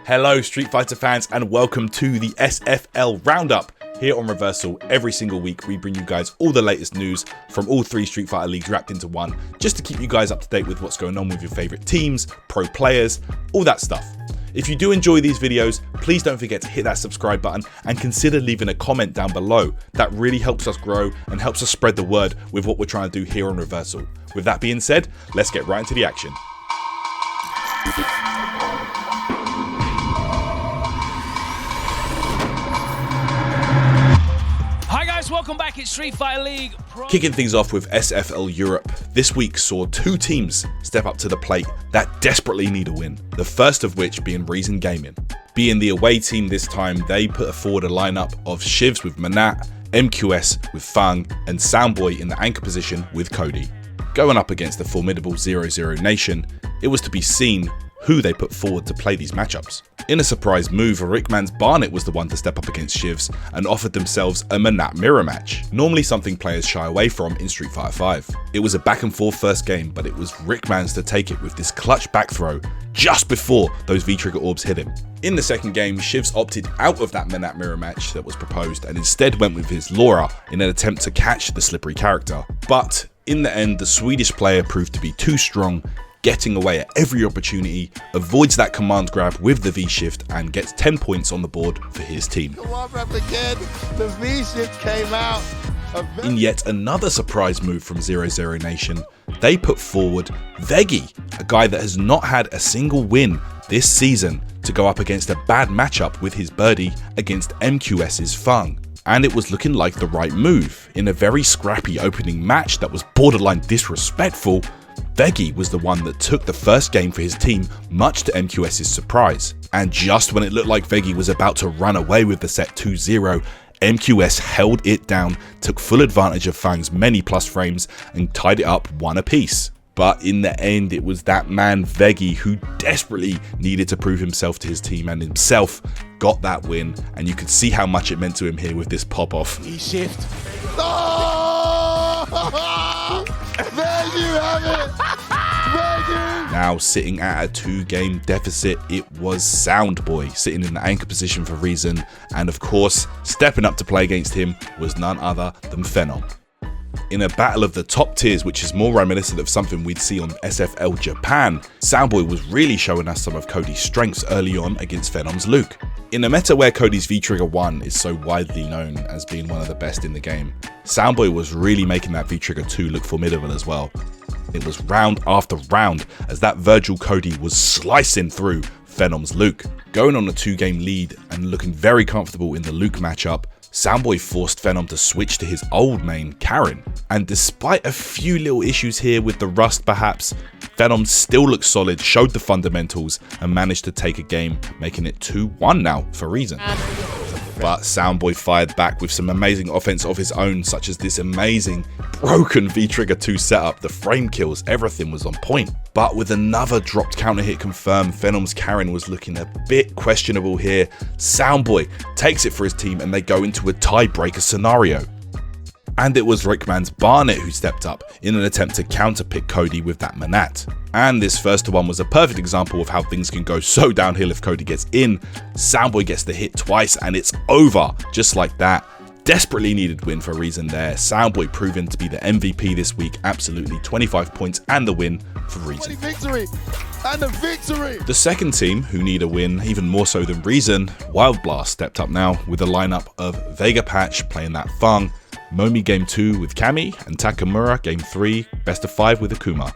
Hello Street Fighter fans and welcome to the SFL Roundup. Here on Reversal, every single week we bring you guys all the latest news from all three Street Fighter leagues wrapped into one, just to keep you guys up to date with what's going on with your favourite teams, pro players, all that stuff. If you do enjoy these videos, please don't forget to hit that subscribe button and consider leaving a comment down below. That really helps us grow and helps us spread the word with what we're trying to do here on Reversal. With that being said, let's get right into the action. Welcome back at Street Fighter League Pro. Kicking things off with SFL Europe, this week saw two teams step up to the plate that desperately need a win, the first of which being Reason Gaming. Being the away team this time, they put forward a lineup of Shivs with Manat, MQS with Fang, and Soundboy in the anchor position with Cody. Going up against the formidable 0-0 Nation, it was to be seen who they put forward to play these matchups. In a surprise move, Rickman's Barnet was the one to step up against Shivs and offered themselves a Manat mirror match, normally something players shy away from in Street Fighter V. It was a back and forth first game, but it was Rickman's to take it with this clutch back throw just before those V-trigger orbs hit him. In the second game, Shivs opted out of that Manat mirror match that was proposed and instead went with his Laura in an attempt to catch the slippery character. But in the end, the Swedish player proved to be too strong, getting away at every opportunity, avoids that command grab with the V-shift and gets 10 points on the board for his team. Again, the V-shift came out. In yet another surprise move from 0-0 Nation, they put forward Veggie, a guy that has not had a single win this season, to go up against a bad matchup with his birdie against MQS's Fang. And it was looking like the right move. In a very scrappy opening match that was borderline disrespectful, Veggie was the one that took the first game for his team, much to MQS's surprise. And just when it looked like Veggie was about to run away with the set 2-0, MQS held it down, took full advantage of Fang's many plus frames and tied it up one apiece. But in the end, it was that man Veggie who desperately needed to prove himself to his team and himself got that win, and you could see how much it meant to him here with this pop-off. V-shift. Oh! There you have it! Now sitting at a 2-game deficit, it was Soundboy sitting in the anchor position for Reason, and of course, stepping up to play against him was none other than Phenom. In a battle of the top tiers, which is more reminiscent of something we'd see on SFL Japan, Soundboy was really showing us some of Cody's strengths early on against Phenom's Luke. In a meta where Cody's V-Trigger 1 is so widely known as being one of the best in the game, Soundboy was really making that V-Trigger 2 look formidable as well. It was round after round as that Virgil Cody was slicing through Phenom's Luke. Going on a 2-game lead and looking very comfortable in the Luke matchup, Soundboy forced Phenom to switch to his old main, Karen. And despite a few little issues here with the rust perhaps, Phenom still looked solid, showed the fundamentals, and managed to take a game, making it 2-1 now for Reason. But Soundboy fired back with some amazing offense of his own, such as this amazing broken V-Trigger 2 setup, the frame kills, everything was on point. But with another dropped counter hit confirmed, Phenom's Karen was looking a bit questionable here. Soundboy takes it for his team and they go into a tiebreaker scenario. And it was Rickman's Barnet who stepped up in an attempt to counterpick Cody with that Manat. And this first one was a perfect example of how things can go so downhill if Cody gets in. Soundboy gets the hit twice and it's over, just like that. Desperately needed win for Reason there. Soundboy proven to be the MVP this week, absolutely 25 points and the win for Reason. Victory and the victory. The second team who need a win, even more so than Reason, Wild Blast stepped up now with a lineup of Vega Patch playing that Fang, Momi Game 2 with Kami, and Takamura Game 3, best of 5 with Akuma.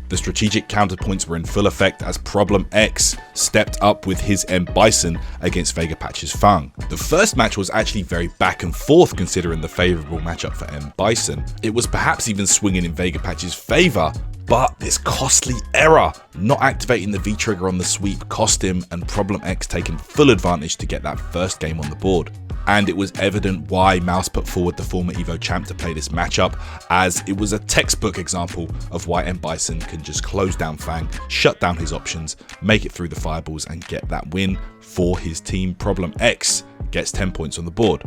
The strategic counterpoints were in full effect as Problem X stepped up with his M Bison against Vega Patch's Fang. The first match was actually very back and forth considering the favourable matchup for M Bison. It was perhaps even swinging in Vega Patch's favour, but this costly error, not activating the V-Trigger on the sweep, cost him, and Problem X taking full advantage to get that first game on the board. And it was evident why Mouse put forward the former Evo champ to play this matchup, as it was a textbook example of why M Bison can just close down Fang, shut down his options, make it through the fireballs and get that win for his team. Problem X gets 10 points on the board.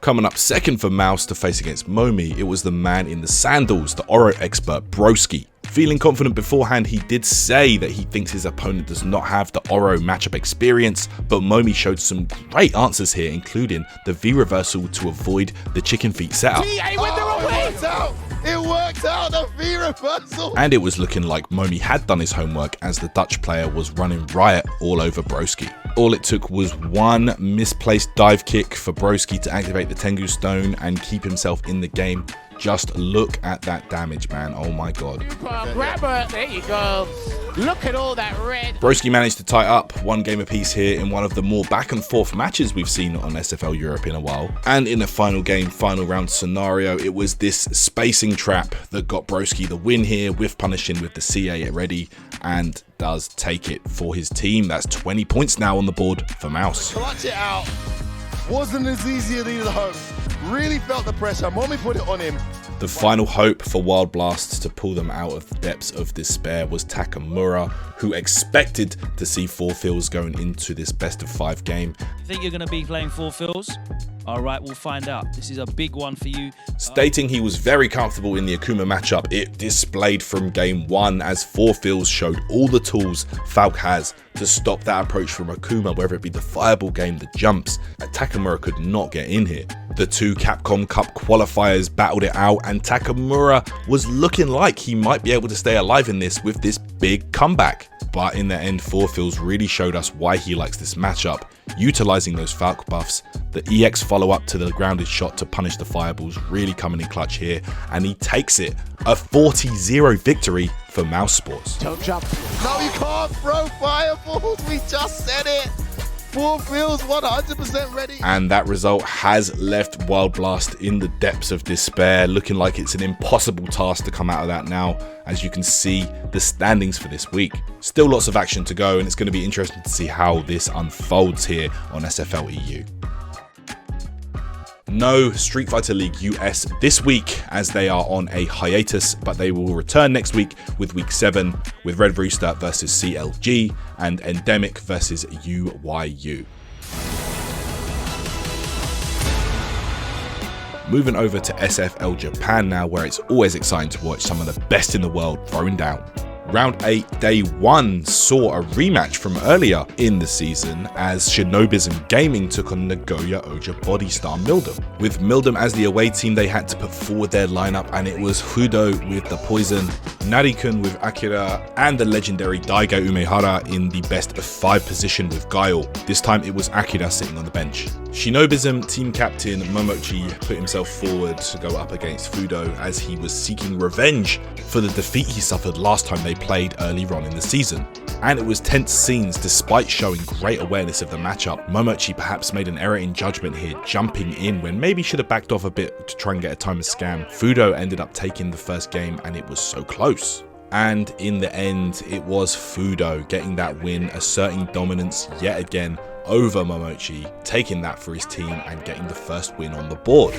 Coming up second for Mouse to face against Momi, it was the man in the sandals, the Oro expert Broski. Feeling confident beforehand, he did say that he thinks his opponent does not have the Oro matchup experience, but Momi showed some great answers here, including the V reversal to avoid the chicken feet setup. It worked out, the V reversal! And it was looking like Momi had done his homework as the Dutch player was running riot all over Broski. All it took was one misplaced dive kick for Broski to activate the Tengu Stone and keep himself in the game. Just look at that damage, man. Oh my god. Grabber, there you go. Look at all that red. Broski managed to tie up one game apiece here in one of the more back and forth matches we've seen on SFL Europe in a while. And in a final game, final round scenario, it was this spacing trap that got Broski the win here, with punishing with the CA at ready, and does take it for his team. That's 20 points now on the board for Mouse. Clutch it out. Wasn't as easy as he'd hoped. Really felt the pressure. Mommy put it on him. The final hope for Wild Blasts to pull them out of the depths of despair was Takamura, who expected to see 4 fills going into this best of 5 game. You think you're going to be playing 4 fills? All right, we'll find out. This is a big one for you. Stating he was very comfortable in the Akuma matchup, it displayed from game 1 as 4 fills showed all the tools Falk has to stop that approach from Akuma, whether it be the fireball game, the jumps. Takamura could not get in here. The 2 Capcom Cup qualifiers battled it out, and Takamura was looking like he might be able to stay alive in this with this big comeback. But in the end, 4 fills really showed us why he likes this matchup, utilizing those Falk buffs. The EX follow-up to the grounded shot to punish the fireballs really coming in clutch here, and he takes it. A 40-0 victory for Mouse Sports. Don't jump. No, you can't throw fireballs. We just said it. 4 fills, 100% ready. And that result has left Wild Blast in the depths of despair, looking like it's an impossible task to come out of that now, as you can see the standings for this week. Still lots of action to go, and it's going to be interesting to see how this unfolds here on SFL EU. No Street Fighter League US this week, as they are on a hiatus, but they will return next week with week 7 with Red Rooster versus CLG and Endemic versus UYU. Moving over to SFL Japan now, where it's always exciting to watch some of the best in the world throwing down. Round 8, day 1 saw a rematch from earlier in the season as Shinobism Gaming took on Nagoya Oja Bodystar Mildum. With Mildum as the away team, they had to put forward their lineup, and it was Fudo with the Poison, Narikun with Akira, and the legendary Daigo Umehara in the best of 5 position with Guile. This time it was Akira sitting on the bench. Shinobism team captain Momochi put himself forward to go up against Fudo as he was seeking revenge for the defeat he suffered last time they played earlier on in the season. And it was tense scenes despite showing great awareness of the matchup. Momochi perhaps made an error in judgment here, jumping in when maybe should have backed off a bit to try and get a timer scam. Fudo ended up taking the first game, and it was so close. And in the end, it was Fudo getting that win, asserting dominance yet again over Momochi, taking that for his team and getting the first win on the board.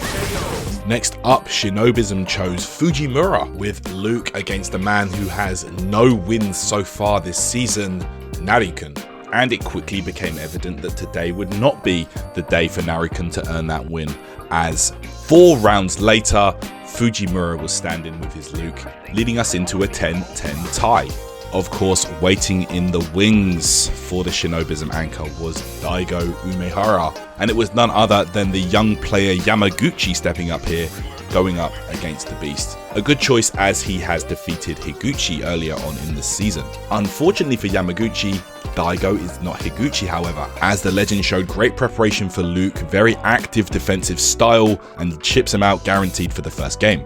Next up, Shinobism chose Fujimura with Luke against a man who has no wins so far this season, Narikun. And it quickly became evident that today would not be the day for Narikun to earn that win, as 4 rounds later, Fujimura was standing with his Luke, leading us into a 10-10 tie. Of course, waiting in the wings for the Shinobism anchor was Daigo Umehara, and it was none other than the young player Yamaguchi stepping up here, going up against the beast. A good choice, as he has defeated Higuchi earlier on in the season. Unfortunately for Yamaguchi, Daigo is not Higuchi, however, as the legend showed great preparation for Luke, very active defensive style, and chips him out guaranteed for the first game.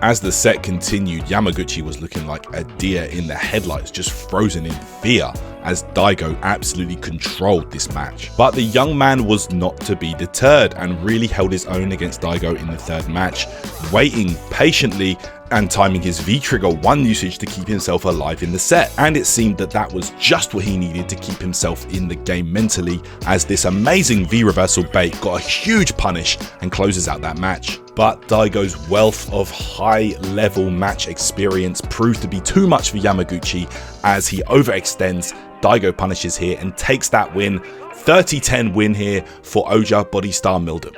As the set continued, Yamaguchi was looking like a deer in the headlights, just frozen in fear, as Daigo absolutely controlled this match. But the young man was not to be deterred and really held his own against Daigo in the 3rd match, waiting patiently and timing his V-Trigger 1 usage to keep himself alive in the set. And it seemed that that was just what he needed to keep himself in the game mentally, as this amazing V-Reversal bait got a huge punish and closes out that match. But Daigo's wealth of high-level match experience proved to be too much for Yamaguchi, as he overextends. Daigo punishes here and takes that win. 30-10 win here for Oja Bodystar Mildum.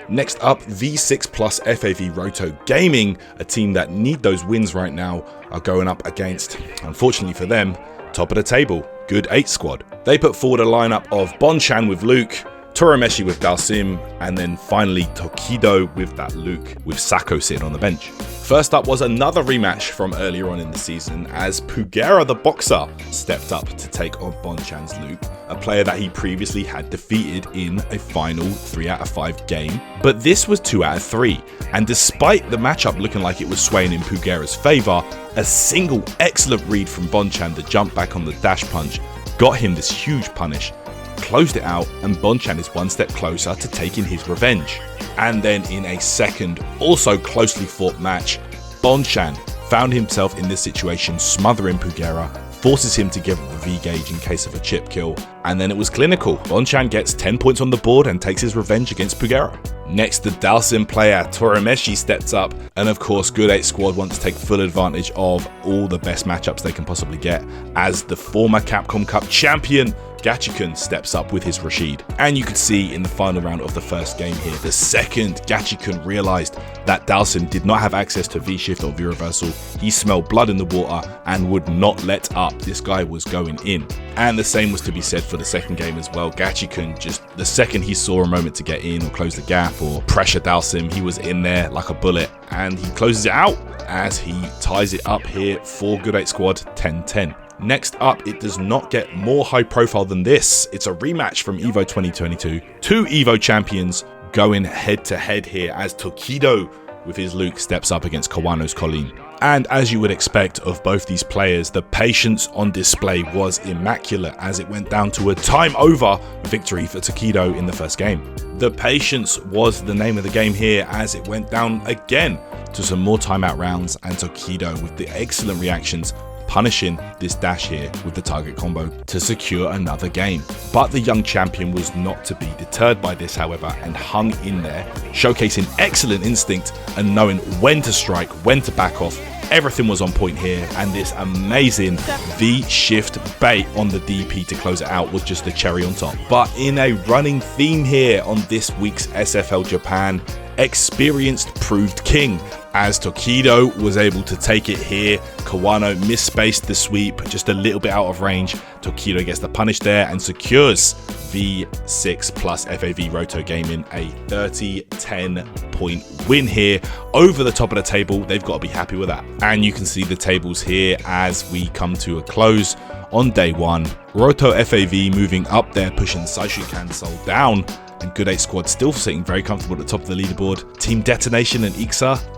Next up, V6 Plus FAV Roto Gaming, a team that need those wins right now, are going up against, unfortunately for them, top of the table, Good 8 squad. They put forward a lineup of Bonchan with Luke, Turameshi with Dalsim, and then finally Tokido with that Luke, with Sako sitting on the bench. First up was another rematch from earlier on in the season as Pugera the Boxer stepped up to take on Bonchan's Luke, a player that he previously had defeated in a final 3 out of 5 game, but this was 2 out of 3, and despite the matchup looking like it was swaying in Pugera's favour, a single excellent read from Bonchan to jump back on the dash punch got him this huge punish, closed it out, and Bonchan is one step closer to taking his revenge. And then in a second, also closely fought match, Bonchan found himself in this situation smothering Pugera, forces him to give up the V-gauge in case of a chip kill, and then it was clinical. Bonchan gets 10 points on the board and takes his revenge against Pugera. Next, the Dalsim player Turameshi steps up, and of course Good 8 squad want to take full advantage of all the best matchups they can possibly get, as the former Capcom Cup champion Gachikun steps up with his Rashid. And you could see in the final round of the first game here, the second Gachikun realized that Dalsim did not have access to V-shift or V-reversal, he smelled blood in the water and would not let up. This guy was going in. And the same was to be said for the second game as well. Gachikun, just the second he saw a moment to get in or close the gap or pressure Dalsim, he was in there like a bullet, and he closes it out as he ties it up here for Good 8 squad 10-10. Next up, it does not get more high profile than this. It's a rematch from EVO 2022. 2 EVO champions going head to head here as Tokido with his Luke steps up against Kawano's Colleen. And as you would expect of both these players, the patience on display was immaculate as it went down to a time over victory for Tokido in the first game. The patience was the name of the game here as it went down again to some more timeout rounds, and Tokido with the excellent reactions punishing this dash here with the target combo to secure another game. But the young champion was not to be deterred by this, however, and hung in there, showcasing excellent instinct and knowing when to strike, when to back off. Everything was on point here, and this amazing V-shift bait on the DP to close it out was just the cherry on top. But in a running theme here on this week's SFL Japan, experienced proved king, as Tokido was able to take it here. Kawano misspaced the sweep just a little bit out of range. Tokido gets the punish there and secures V6 Plus FAV Roto Gaming a 30-10 point win here over the top of the table. They've got to be happy with that. And you can see the tables here as we come to a close on day 1. Roto FAV moving up there, pushing Saishu Cancel down, and Good 8 squad still sitting very comfortable at the top of the leaderboard. Team Detonation and Ixa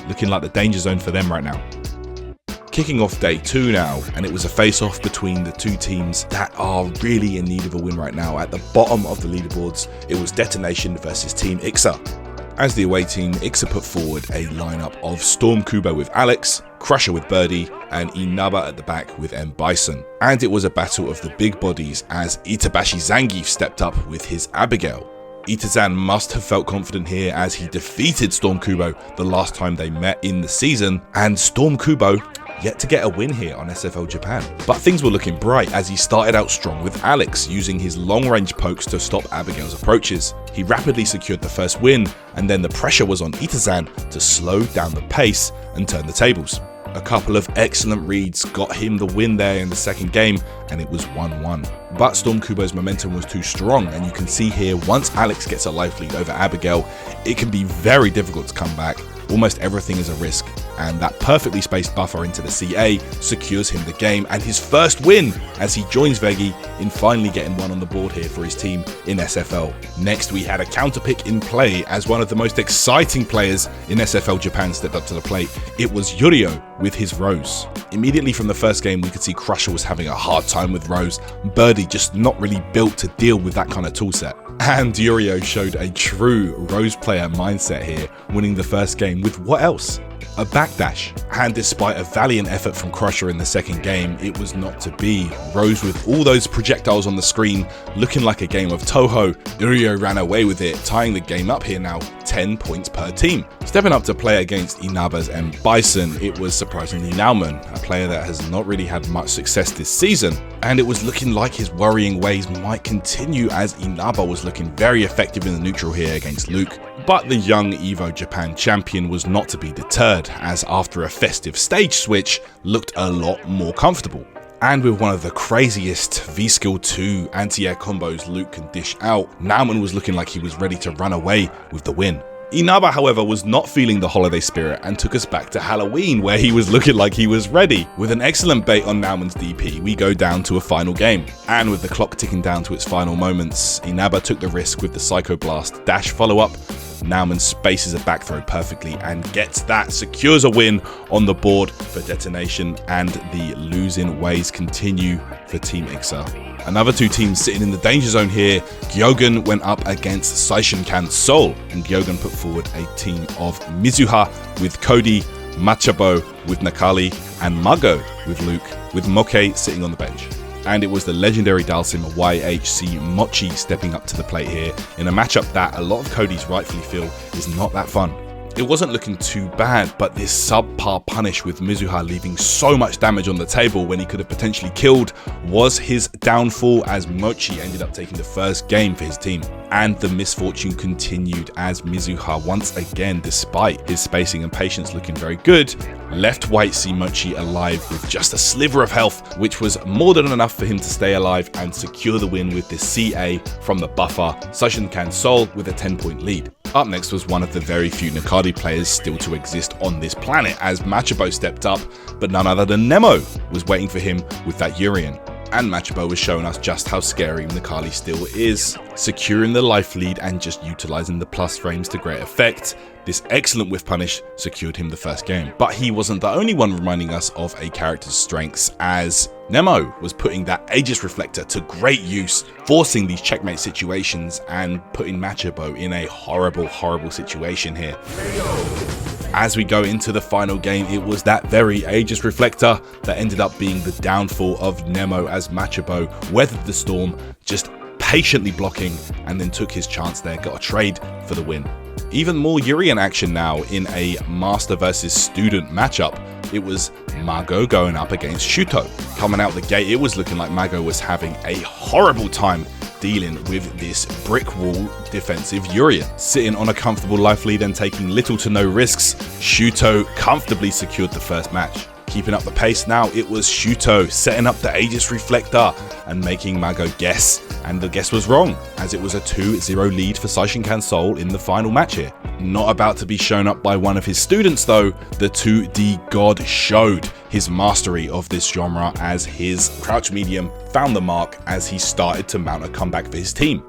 looking like the danger zone for them right now. Kicking off day 2 now, and it was a face-off between the two teams that are really in need of a win right now. At the bottom of the leaderboards, it was Detonation versus Team Ixa. As the away team, Ixa put forward a lineup of Storm Kubo with Alex, Crusher with Birdie, and Inaba at the back with M. Bison. And it was a battle of the big bodies as Itabashi Zangief stepped up with his Abigail. Itazan must have felt confident here as he defeated Storm Kubo the last time they met in the season, and Storm Kubo yet to get a win here on SFL Japan. But things were looking bright as he started out strong with Alex using his long range pokes to stop Abigail's approaches. He rapidly secured the first win, and then the pressure was on Itazan to slow down the pace and turn the tables. A couple of excellent reads got him the win there in the second game, and it was 1-1. But Storm Kubo's momentum was too strong, and you can see here once Alex gets a life lead over Abigail, it can be very difficult to come back. Almost everything is a risk, and that perfectly spaced buffer into the CA secures him the game and his first win as he joins Veggie in finally getting one on the board here for his team in SFL. Next, we had a counterpick in play as one of the most exciting players in SFL Japan stepped up to the plate. It was Yurio with his Rose. Immediately from the first game, we could see Crusher was having a hard time with Rose, Birdie just not really built to deal with that kind of toolset. And Yurio showed a true Rose player mindset here, winning the first game with what else? A backdash. And despite a valiant effort from Crusher in the second game, it was not to be. Rose with all those projectiles on the screen, looking like a game of Toho. Yurio ran away with it, tying the game up here now 10 points per team. Stepping up to play against Inaba's and Bison, it was surprisingly Nauman, a player that has not really had much success this season, and it was looking like his worrying ways might continue as Inaba was looking very effective in the neutral here against Luke. But the young EVO Japan champion was not to be deterred, as after a festive stage switch, looked a lot more comfortable. And with one of the craziest V-Skill 2 anti-air combos Luke can dish out, Nauman was looking like he was ready to run away with the win. Inaba, however, was not feeling the holiday spirit and took us back to Halloween, where he was looking like he was ready. With an excellent bait on Nauman's DP, we go down to a final game. And with the clock ticking down to its final moments, Inaba took the risk with the Psycho Blast dash follow-up. Nauman spaces a back throw perfectly and gets that, secures a win on the board for Detonation, and the losing ways continue for Team Ixa. Another two teams sitting in the danger zone here. Gyogen went up against Saishinkan Seoul, and Gyogen put forward a team of Mizuha with Cody, Machabo with Nakali, and Mago with Luke, with Moke sitting on the bench. And it was the legendary Dalsim YHC Mochi stepping up to the plate here in a matchup that a lot of Cody's rightfully feel is not that fun. It wasn't looking too bad, but this subpar punish with Mizuha leaving so much damage on the table when he could have potentially killed was his downfall, as Mochi ended up taking the first game for his team. And the misfortune continued as Mizuha once again, despite his spacing and patience looking very good, left White Sea Mochi alive with just a sliver of health, which was more than enough for him to stay alive and secure the win with this CA from the buffer, Saishinkan Seoul with a 10-point lead. Up next was one of the very few Nakadi players still to exist on this planet, as Machabo stepped up, but none other than Nemo was waiting for him with that Urian. And Machabo was showing us just how scary Nakali still is, securing the life lead and just utilizing the plus frames to great effect. This excellent whiff punish secured him the first game. But he wasn't the only one reminding us of a character's strengths, as Nemo was putting that Aegis Reflector to great use, forcing these checkmate situations and putting Machabo in a horrible situation here. As we go into the final game, it was that very Aegis Reflector that ended up being the downfall of Nemo, as Machabo weathered the storm, just patiently blocking, and then took his chance there, got a trade for the win. Even more Urian action now in a master versus student matchup. It was Mago going up against Shuto. Coming out the gate, it was looking like Mago was having a horrible time dealing with this brick wall defensive Urian. Sitting on a comfortable life lead and taking little to no risks, Shuto comfortably secured the first match. Keeping up the pace now, it was Shuto setting up the Aegis Reflector and making Mago guess, and the guess was wrong, as it was a 2-0 lead for Saishinkan Seoul in the final match here. Not about to be shown up by one of his students though, the 2D God showed his mastery of this genre as his crouch medium found the mark as he started to mount a comeback for his team.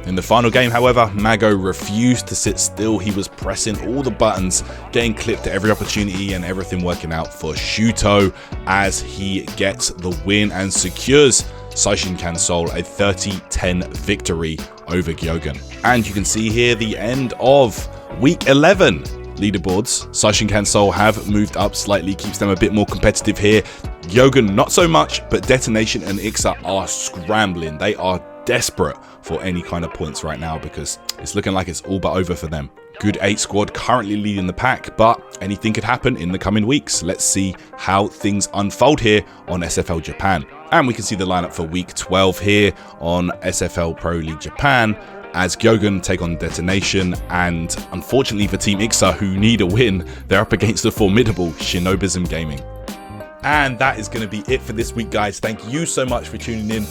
In the final game, however, Mago refused to sit still. He was pressing all the buttons, getting clipped at every opportunity, and everything working out for Shuto as he gets the win and secures Saishinkan Seoul a 30-10 victory over Gyogen. And you can see here the end of week 11 leaderboards. Saishinkan Seoul have moved up slightly, keeps them a bit more competitive here. Gyogen not so much, but Detonation and Ixa are scrambling. They are desperate for any kind of points right now because it's looking like it's all but over for them. Good 8 squad currently leading the pack, but anything could happen in the coming weeks. Let's see how things unfold here on SFL Japan. And we can see the lineup for week 12 here on SFL Pro League Japan, as Gyogen take on Detonation, and unfortunately for Team Ixa, who need a win, they're up against the formidable Shinobism Gaming. And that is going to be it for this week, guys. Thank you so much for tuning in.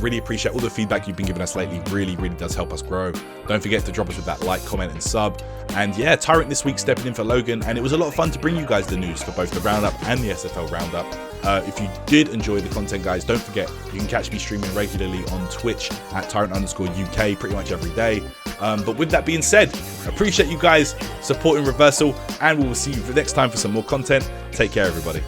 Really appreciate all the feedback you've been giving us lately. Really does help us grow. Don't forget to drop us with that like, comment, and sub. And yeah, Tyrant this week stepping in for Logan, and it was a lot of fun to bring you guys the news for both the Roundup and the SFL Roundup. If you did enjoy the content, guys, don't forget you can catch me streaming regularly on Twitch at Tyrant_UK pretty much every day. But with that being said, appreciate you guys supporting Reversal, and we will see you next time for some more content. Take care, everybody.